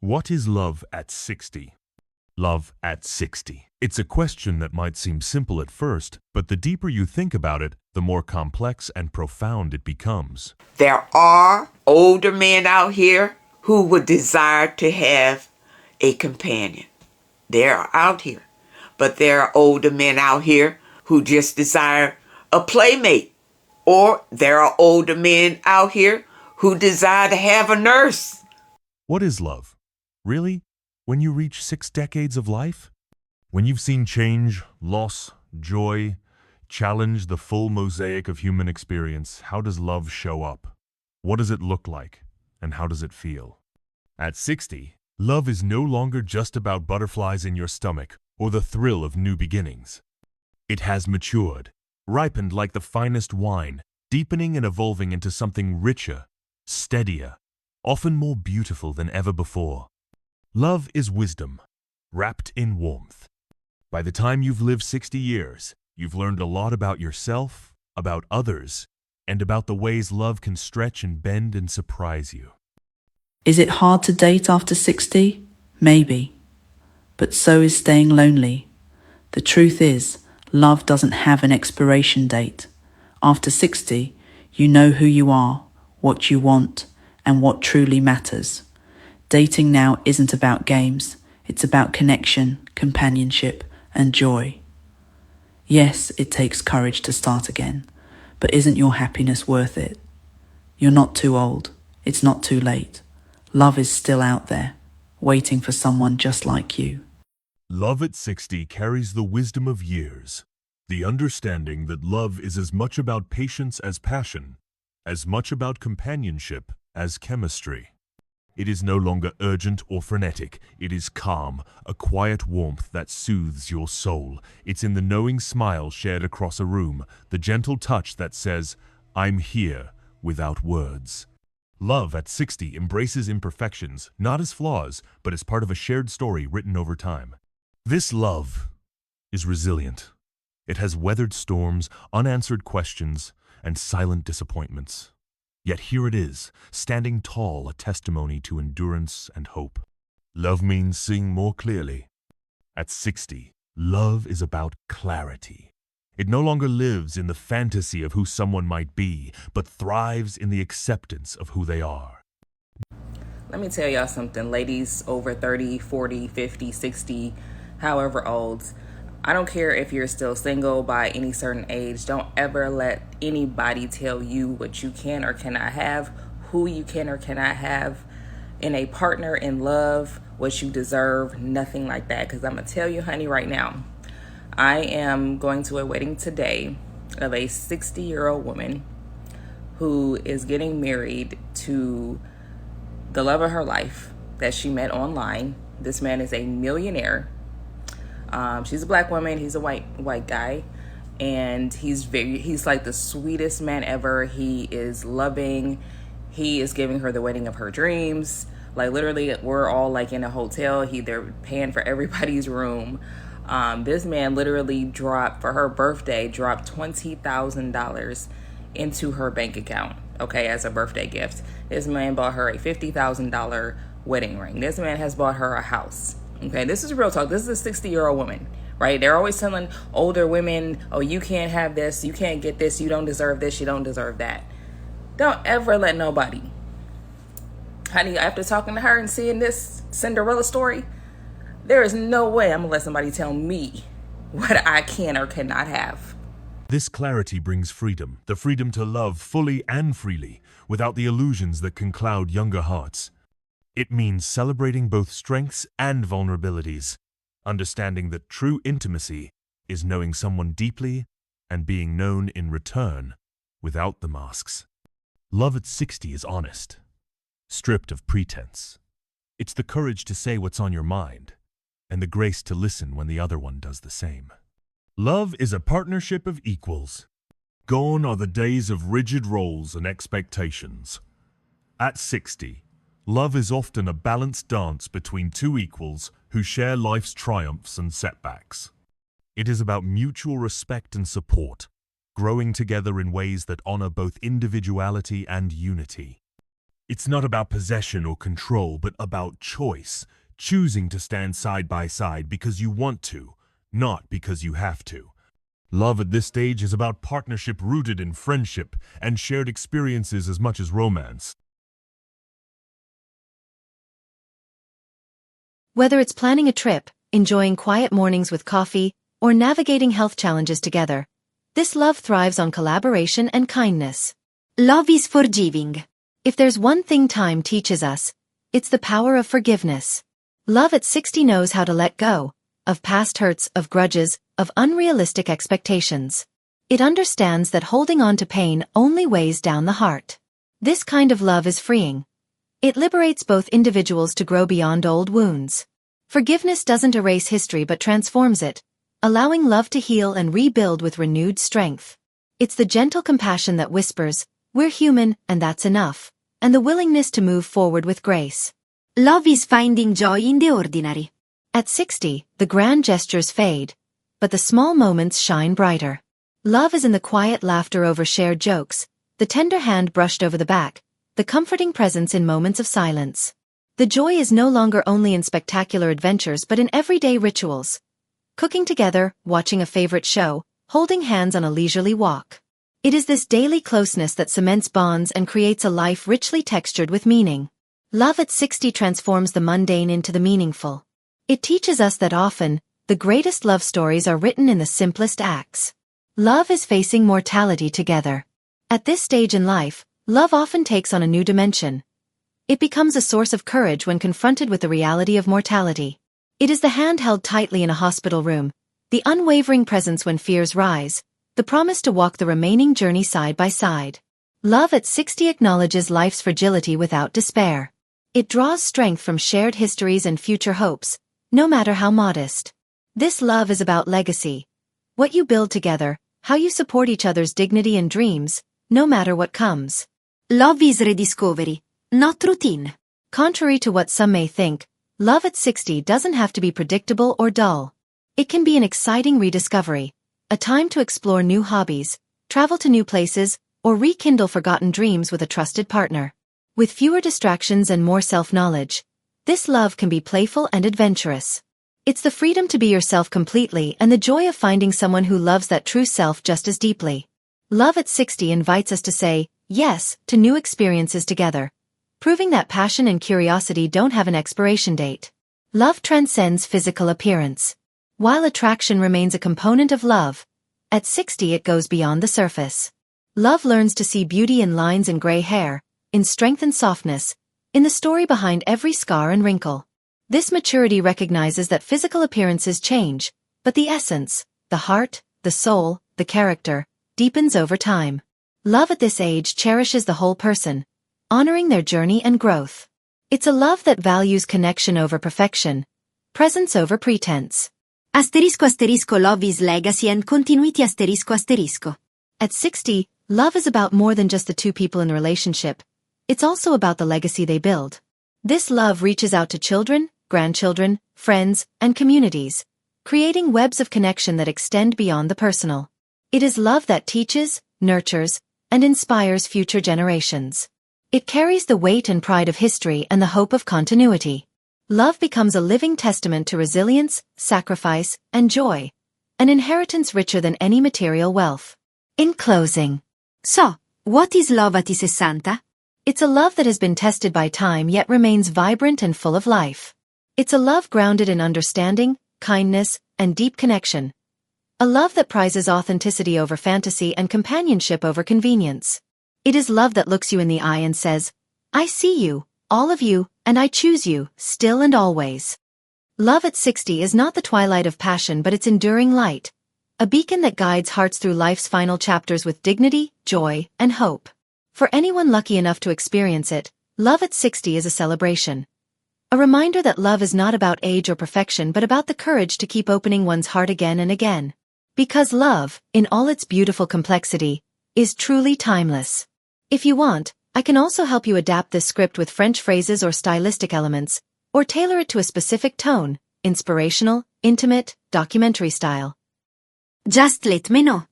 What is love at 60? Love at 60. It's a question that might seem simple at first, but the deeper you think about it, the more complex and profound it becomes. There are older men out here who would desire to have a companion. They're out here. But there are older men out here who just desire a playmate. Or there are older men out here who desire to have a nurse. What is love? Really? When you reach 6 decades of life? When you've seen change, loss, joy, challenge the full mosaic of human experience, how does love show up? What does it look like? And how does it feel? At 60, love is no longer just about butterflies in your stomach or the thrill of new beginnings. It has matured, ripened like the finest wine, deepening and evolving into something richer, steadier, often more beautiful than ever before. Love is wisdom, wrapped in warmth. By the time you've lived 60 years, you've learned a lot about yourself, about others, and about the ways love can stretch and bend and surprise you. Is it hard to date after 60? Maybe. But so is staying lonely. The truth is, love doesn't have an expiration date. After 60, you know who you are, what you want, and what truly matters. Dating now isn't about games. It's about connection, companionship, and joy. Yes, it takes courage to start again, but isn't your happiness worth it? You're not too old. It's not too late. Love is still out there, waiting for someone just like you. Love at 60 carries the wisdom of years, the understanding that love is as much about patience as passion, as much about companionship as chemistry. It is no longer urgent or frenetic. It is calm, a quiet warmth that soothes your soul. It's in the knowing smile shared across a room, the gentle touch that says, "I'm here," without words. Love at 60 embraces imperfections, not as flaws, but as part of a shared story written over time. This love is resilient. It has weathered storms, unanswered questions, and silent disappointments. Yet here it is, standing tall, a testimony to endurance and hope. Love means seeing more clearly. At 60, love is about clarity. It no longer lives in the fantasy of who someone might be, but thrives in the acceptance of who they are. Let me tell y'all something, ladies over 30, 40, 50, 60, however old. I don't care if you're still single by any certain age. Don't ever let anybody tell you what you can or cannot have, who you can or cannot have in a partner, in love, what you deserve, nothing like that. Because I'm going to tell you, honey, right now, I am going to a wedding today of a 60-year-old woman who is getting married to the love of her life that she met online. This man is a millionaire. She's a black woman. He's a white guy, and he's like the sweetest man ever. He is loving. He is giving her the wedding of her dreams. Like literally, we're all like in a hotel. They're paying for everybody's room. This man literally dropped $20,000 into her bank account. Okay, as a birthday gift. This man bought her a $50,000 wedding ring. This man has bought her a house. Okay, this is real talk. This is a 60-year-old woman, right? They're always telling older women, oh, you can't have this, you can't get this, you don't deserve this, you don't deserve that. Don't ever let nobody. Honey, after talking to her and seeing this Cinderella story, there is no way I'm going to let somebody tell me what I can or cannot have. This clarity brings freedom, the freedom to love fully and freely, without the illusions that can cloud younger hearts. It means celebrating both strengths and vulnerabilities, understanding that true intimacy is knowing someone deeply and being known in return without the masks. Love at 60 is honest, stripped of pretense. It's the courage to say what's on your mind and the grace to listen when the other one does the same. Love is a partnership of equals. Gone are the days of rigid roles and expectations. At 60, love is often a balanced dance between two equals who share life's triumphs and setbacks. It is about mutual respect and support, growing together in ways that honor both individuality and unity. It's not about possession or control, but about choice, choosing to stand side by side because you want to, not because you have to. Love at this stage is about partnership rooted in friendship and shared experiences as much as romance. Whether it's planning a trip, enjoying quiet mornings with coffee, or navigating health challenges together, this love thrives on collaboration and kindness. Love is forgiving. If there's one thing time teaches us, it's the power of forgiveness. Love at 60 knows how to let go of past hurts, of grudges, of unrealistic expectations. It understands that holding on to pain only weighs down the heart. This kind of love is freeing. It liberates both individuals to grow beyond old wounds. Forgiveness doesn't erase history but transforms it, allowing love to heal and rebuild with renewed strength. It's the gentle compassion that whispers, "We're human, and that's enough," and the willingness to move forward with grace. Love is finding joy in the ordinary. At 60, the grand gestures fade, but the small moments shine brighter. Love is in the quiet laughter over shared jokes, the tender hand brushed over the back, the comforting presence in moments of silence. The joy is no longer only in spectacular adventures but in everyday rituals. Cooking together, watching a favorite show, holding hands on a leisurely walk. It is this daily closeness that cements bonds and creates a life richly textured with meaning. Love at 60 transforms the mundane into the meaningful. It teaches us that often, the greatest love stories are written in the simplest acts. Love is facing mortality together. At this stage in life, love often takes on a new dimension. It becomes a source of courage when confronted with the reality of mortality. It is the hand held tightly in a hospital room, the unwavering presence when fears rise, the promise to walk the remaining journey side by side. Love at 60 acknowledges life's fragility without despair. It draws strength from shared histories and future hopes, no matter how modest. This love is about legacy. What you build together, how you support each other's dignity and dreams, no matter what comes. Love is rediscovery, not routine. Contrary to what some may think, love at 60 doesn't have to be predictable or dull. It can be an exciting rediscovery, a time to explore new hobbies, travel to new places, or rekindle forgotten dreams with a trusted partner. With fewer distractions and more self-knowledge, this love can be playful and adventurous. It's the freedom to be yourself completely and the joy of finding someone who loves that true self just as deeply. Love at 60 invites us to say yes to new experiences together, proving that passion and curiosity don't have an expiration date. Love transcends physical appearance. While attraction remains a component of love, at 60 it goes beyond the surface. Love learns to see beauty in lines and gray hair, in strength and softness, in the story behind every scar and wrinkle. This maturity recognizes that physical appearances change, but the essence, the heart, the soul, the character, deepens over time. Love at this age cherishes the whole person, honoring their journey and growth. It's a love that values connection over perfection, presence over pretense. Asterisco asterisco love is legacy and continuity asterisco asterisco. At 60, love is about more than just the two people in the relationship. It's also about the legacy they build. This love reaches out to children, grandchildren, friends, and communities, creating webs of connection that extend beyond the personal. It is love that teaches, nurtures, and inspires future generations. It carries the weight and pride of history and the hope of continuity. Love becomes a living testament to resilience, sacrifice, and joy, an inheritance richer than any material wealth. In closing, so, what is love at 60? It's a love that has been tested by time yet remains vibrant and full of life. It's a love grounded in understanding, kindness, and deep connection. A love that prizes authenticity over fantasy and companionship over convenience. It is love that looks you in the eye and says, "I see you, all of you, and I choose you, still and always." Love at 60 is not the twilight of passion but its enduring light, a beacon that guides hearts through life's final chapters with dignity, joy, and hope. For anyone lucky enough to experience it, love at 60 is a celebration. A reminder that love is not about age or perfection but about the courage to keep opening one's heart again and again. Because love, in all its beautiful complexity, is truly timeless. If you want, I can also help you adapt this script with French phrases or stylistic elements, or tailor it to a specific tone, inspirational, intimate, documentary style. Just let me know.